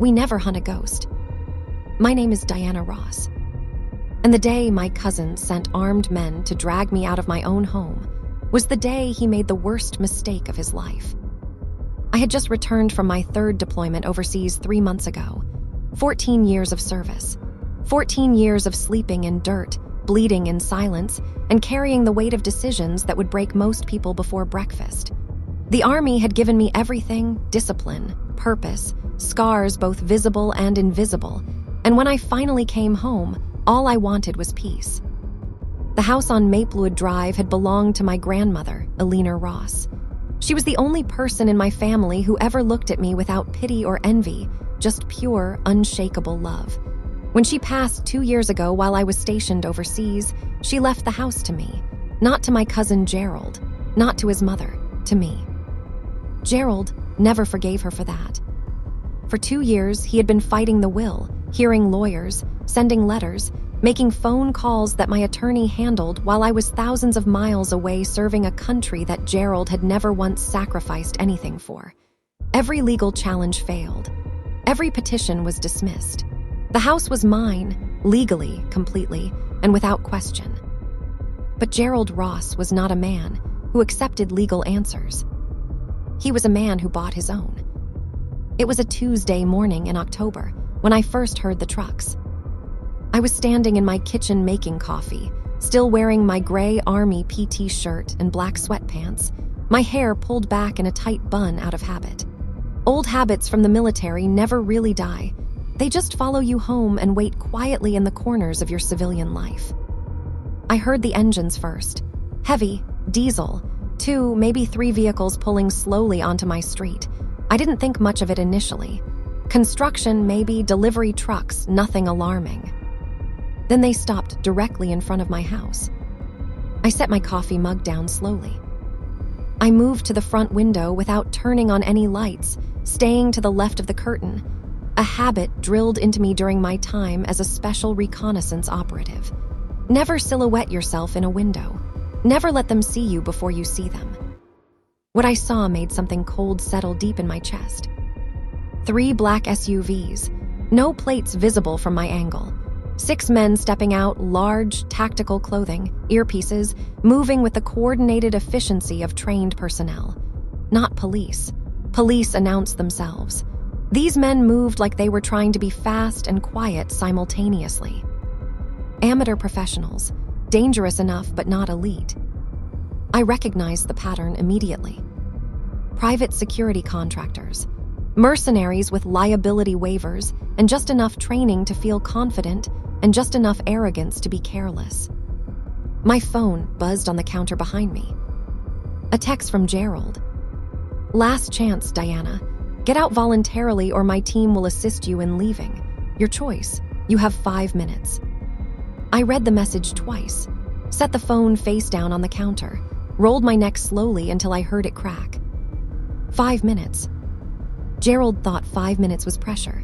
We never hunt a ghost. My name is Diana Ross. And the day my cousin sent armed men to drag me out of my own home was the day he made the worst mistake of his life. I had just returned from my third deployment overseas 3 months ago. 14 years of service. 14 years of sleeping in dirt, bleeding in silence, and carrying the weight of decisions that would break most people before breakfast. The Army had given me everything: discipline, purpose, scars both visible and invisible, and when I finally came home, all I wanted was peace. The house on Maplewood Drive had belonged to my grandmother, Alina Ross. She was the only person in my family who ever looked at me without pity or envy, just pure, unshakable love. When she passed 2 years ago while I was stationed overseas, she left the house to me, not to my cousin Gerald, not to his mother, to me. Gerald never forgave her for that. For 2 years, he had been fighting the will, hearing lawyers, sending letters, making phone calls that my attorney handled while I was thousands of miles away serving a country that Gerald had never once sacrificed anything for. Every legal challenge failed. Every petition was dismissed. The house was mine, legally, completely, and without question. But Gerald Ross was not a man who accepted legal answers. He was a man who bought his own. It was a Tuesday morning in October when I first heard the trucks. I was standing in my kitchen making coffee, still wearing my gray Army PT shirt and black sweatpants, my hair pulled back in a tight bun out of habit. Old habits from the military never really die. They just follow you home and wait quietly in the corners of your civilian life. I heard the engines first. Heavy, diesel, 2, maybe 3 vehicles pulling slowly onto my street. I didn't think much of it initially. Construction, maybe, delivery trucks, nothing alarming. Then they stopped directly in front of my house. I set my coffee mug down slowly. I moved to the front window without turning on any lights, staying to the left of the curtain, a habit drilled into me during my time as a special reconnaissance operative. Never silhouette yourself in a window. Never let them see you before you see them. What I saw made something cold settle deep in my chest. 3 black SUVs, no plates visible from my angle. 6 men stepping out, large, tactical clothing, earpieces, moving with the coordinated efficiency of trained personnel. Not police. Police announced themselves. These men moved like they were trying to be fast and quiet simultaneously. Amateur professionals, dangerous enough but not elite. I recognized the pattern immediately. Private security contractors, mercenaries with liability waivers and just enough training to feel confident and just enough arrogance to be careless. My phone buzzed on the counter behind me. A text from Gerald. "Last chance, Diana. Get out voluntarily or my team will assist you in leaving. Your choice. You have 5 minutes." I read the message twice, set the phone face down on the counter, rolled my neck slowly until I heard it crack. 5 minutes. Gerald thought 5 minutes was pressure.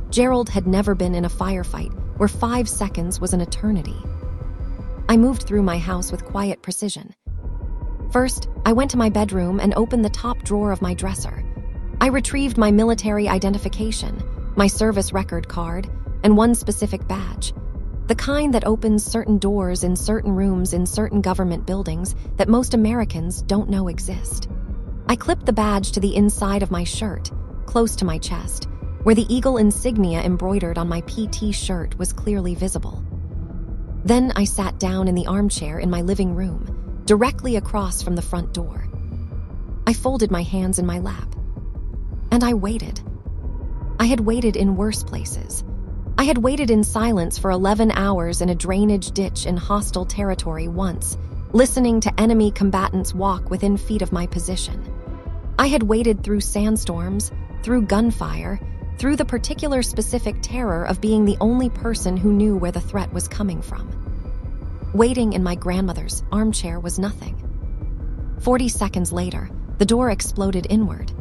Gerald had never been in a firefight where 5 seconds was an eternity. I moved through my house with quiet precision. First, I went to my bedroom and opened the top drawer of my dresser. I retrieved my military identification, my service record card, and one specific badge. The kind that opens certain doors in certain rooms in certain government buildings that most Americans don't know exist. I clipped the badge to the inside of my shirt, close to my chest, where the eagle insignia embroidered on my PT shirt was clearly visible. Then I sat down in the armchair in my living room, directly across from the front door. I folded my hands in my lap. And I waited. I had waited in worse places. I had waited in silence for 11 hours in a drainage ditch in hostile territory once, listening to enemy combatants walk within feet of my position. I had waited through sandstorms, through gunfire, through the particular specific terror of being the only person who knew where the threat was coming from. Waiting in my grandmother's armchair was nothing. 40 seconds later, the door exploded inward.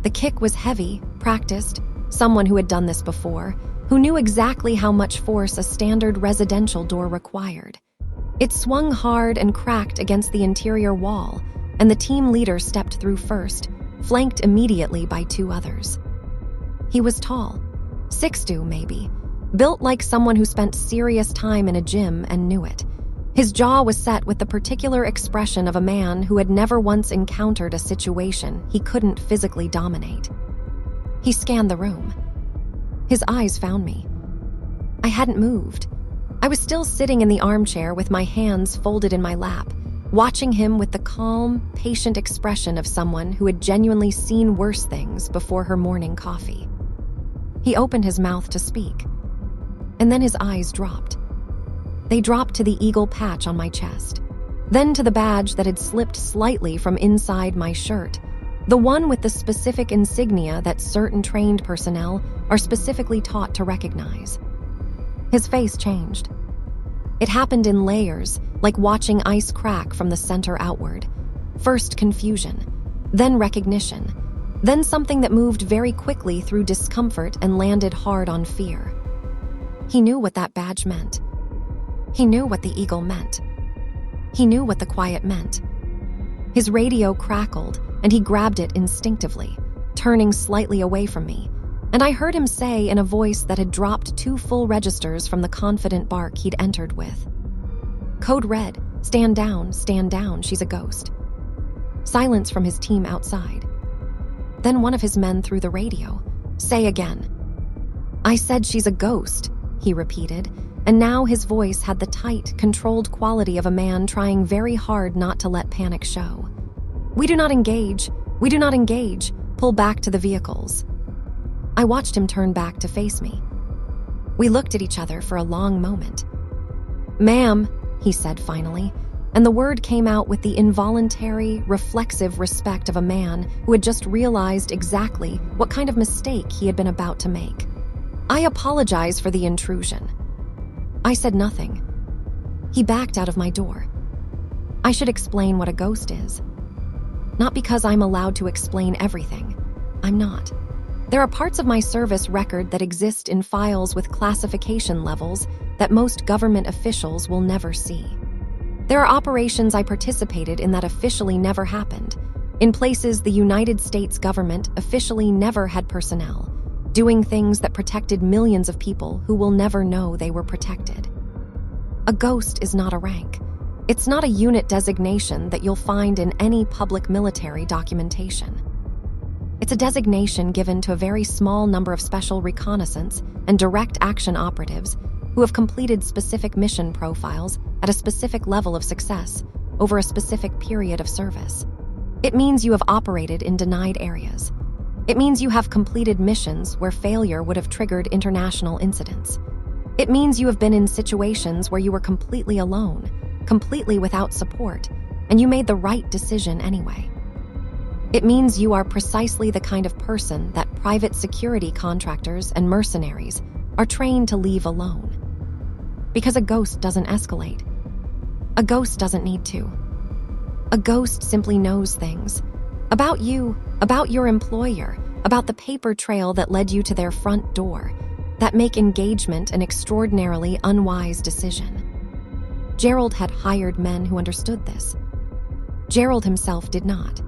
The kick was heavy, practiced, someone who had done this before, who knew exactly how much force a standard residential door required. It swung hard and cracked against the interior wall, and the team leader stepped through first, flanked immediately by 2 others. He was tall, 6'2" maybe, built like someone who spent serious time in a gym and knew it. His jaw was set with the particular expression of a man who had never once encountered a situation he couldn't physically dominate. He scanned the room. His eyes found me. I hadn't moved. I was still sitting in the armchair with my hands folded in my lap, watching him with the calm, patient expression of someone who had genuinely seen worse things before her morning coffee. He opened his mouth to speak, and then his eyes dropped. They dropped to the eagle patch on my chest, then to the badge that had slipped slightly from inside my shirt, the one with the specific insignia that certain trained personnel are specifically taught to recognize. His face changed. It happened in layers, like watching ice crack from the center outward. First confusion, then recognition, then something that moved very quickly through discomfort and landed hard on fear. He knew what that badge meant. He knew what the eagle meant. He knew what the quiet meant. His radio crackled, and he grabbed it instinctively, turning slightly away from me, and I heard him say in a voice that had dropped 2 full registers from the confident bark he'd entered with. Code red, stand down, she's a ghost. Silence from his team outside. Then one of his men through the radio. Say again. I said she's a ghost, he repeated, and now his voice had the tight, controlled quality of a man trying very hard not to let panic show. We do not engage, pull back to the vehicles. I watched him turn back to face me. We looked at each other for a long moment. Ma'am, he said finally, and the word came out with the involuntary, reflexive respect of a man who had just realized exactly what kind of mistake he had been about to make. I apologize for the intrusion. I said nothing. He backed out of my door. I should explain what a ghost is. Not because I'm allowed to explain everything. I'm not. There are parts of my service record that exist in files with classification levels that most government officials will never see. There are operations I participated in that officially never happened, in places the United States government officially never had personnel, doing things that protected millions of people who will never know they were protected. A ghost is not a rank. It's not a unit designation that you'll find in any public military documentation. It's a designation given to a very small number of special reconnaissance and direct action operatives who have completed specific mission profiles at a specific level of success over a specific period of service. It means you have operated in denied areas. It means you have completed missions where failure would have triggered international incidents. It means you have been in situations where you were completely alone, completely without support, and you made the right decision anyway. It means you are precisely the kind of person that private security contractors and mercenaries are trained to leave alone. Because a ghost doesn't escalate. A ghost doesn't need to. A ghost simply knows things. About you, about your employer, about the paper trail that led you to their front door, that make engagement an extraordinarily unwise decision. Gerald had hired men who understood this. Gerald himself did not.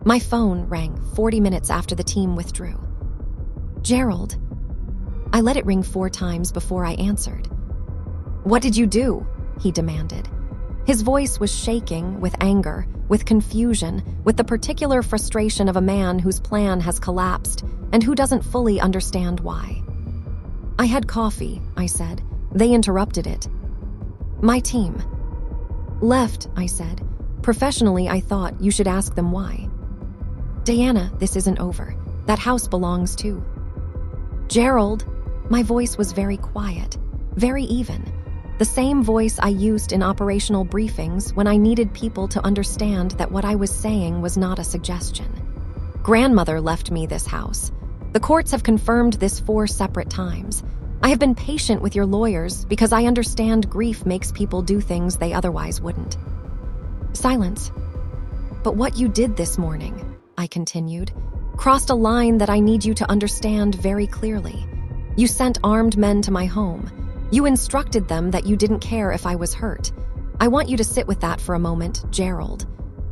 My phone rang 40 minutes after the team withdrew. Gerald. I let it ring 4 times before I answered. What did you do? He demanded. His voice was shaking with anger, with confusion, with the particular frustration of a man whose plan has collapsed and who doesn't fully understand why. I had coffee, I said. They interrupted it. My team. Left, I said. Professionally, I thought you should ask them why. Diana, this isn't over. That house belongs to Gerald. My voice was very quiet, very even. The same voice I used in operational briefings when I needed people to understand that what I was saying was not a suggestion. Grandmother left me this house. The courts have confirmed this 4 separate times. I have been patient with your lawyers because I understand grief makes people do things they otherwise wouldn't. Silence. But what you did this morning, I continued, crossed a line that I need you to understand very clearly. You sent armed men to my home. You instructed them that you didn't care if I was hurt. I want you to sit with that for a moment, Gerald.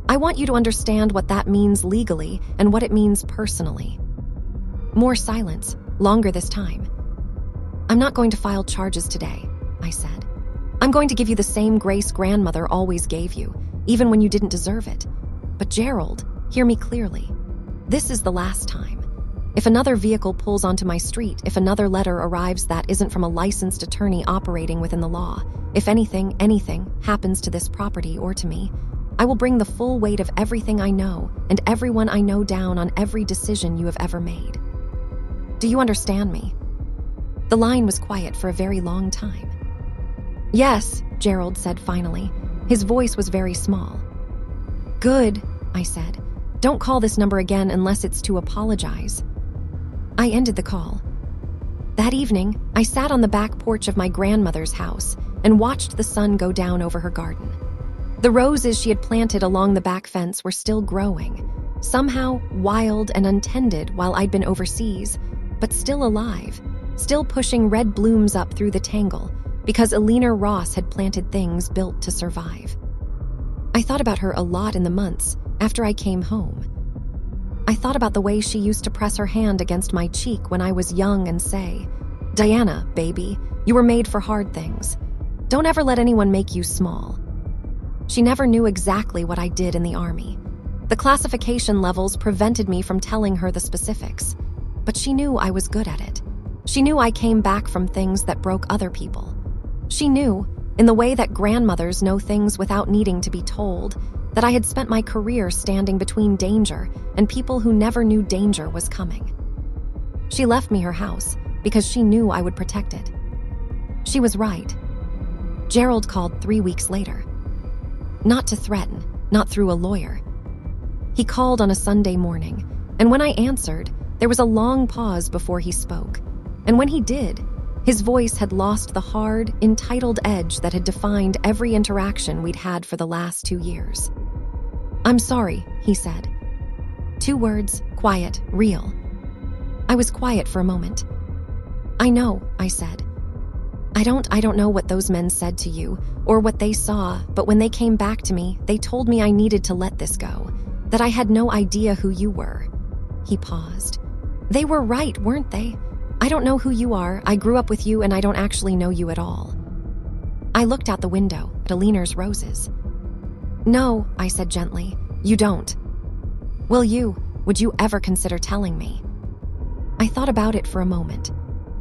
I want you to understand what that means legally and what it means personally. More silence, longer this time. "I'm not going to file charges today," I said. "I'm going to give you the same grace grandmother always gave you, even when you didn't deserve it. But Gerald, hear me clearly. This is the last time. If another vehicle pulls onto my street, if another letter arrives that isn't from a licensed attorney operating within the law, if anything happens to this property or to me, I will bring the full weight of everything I know and everyone I know down on every decision you have ever made. Do you understand me?" The line was quiet for a very long time. "Yes," Gerald said finally. His voice was very small. "Good," I said. "Don't call this number again unless it's to apologize." I ended the call. That evening, I sat on the back porch of my grandmother's house and watched the sun go down over her garden. The roses she had planted along the back fence were still growing, somehow wild and untended while I'd been overseas, but still alive, still pushing red blooms up through the tangle because Elena Ross had planted things built to survive. I thought about her a lot in the months after I came home. I thought about the way she used to press her hand against my cheek when I was young and say, "Diana, baby, you were made for hard things. Don't ever let anyone make you small." She never knew exactly what I did in the army. The classification levels prevented me from telling her the specifics, but she knew I was good at it. She knew I came back from things that broke other people. She knew, in the way that grandmothers know things without needing to be told, that I had spent my career standing between danger and people who never knew danger was coming. She left me her house because she knew I would protect it. She was right. Gerald called 3 weeks later. Not to threaten, not through a lawyer. He called on a Sunday morning, and when I answered, there was a long pause before he spoke. And when he did, his voice had lost the hard, entitled edge that had defined every interaction we'd had for the last 2 years. "I'm sorry," he said. 2 words, quiet, real. I was quiet for a moment. "I know," I said. I don't know what those men said to you or what they saw, but when they came back to me, they told me I needed to let this go, that I had no idea who you were." He paused. "They were right, weren't they? I don't know who you are, I grew up with you, and I don't actually know you at all." I looked out the window at Elena's roses. "No," I said gently, "you don't." Would you ever consider telling me?" I thought about it for a moment.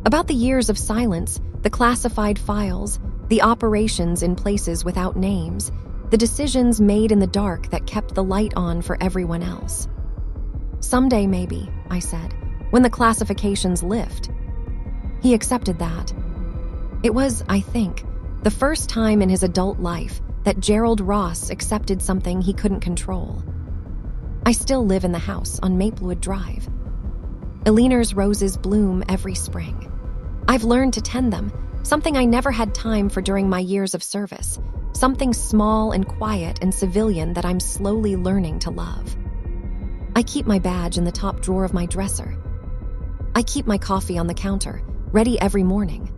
About the years of silence, the classified files, the operations in places without names, the decisions made in the dark that kept the light on for everyone else. "Someday maybe," I said, "when the classifications lift." He accepted that. It was, I think, the first time in his adult life that Gerald Ross accepted something he couldn't control. I still live in the house on Maplewood Drive. Elena's roses bloom every spring. I've learned to tend them, something I never had time for during my years of service, something small and quiet and civilian that I'm slowly learning to love. I keep my badge in the top drawer of my dresser. I keep my coffee on the counter, ready every morning.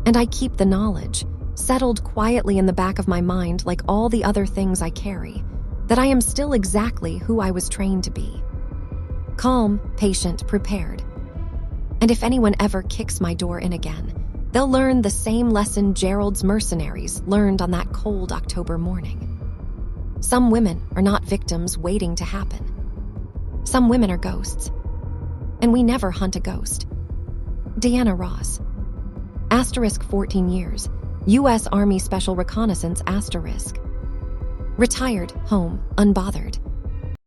And I keep the knowledge, settled quietly in the back of my mind like all the other things I carry, that I am still exactly who I was trained to be. Calm, patient, prepared. And if anyone ever kicks my door in again, they'll learn the same lesson Gerald's mercenaries learned on that cold October morning. Some women are not victims waiting to happen. Some women are ghosts. And we never hunt a ghost. Diana Ross. * 14 years. U.S. Army Special Reconnaissance *. Retired, home, unbothered.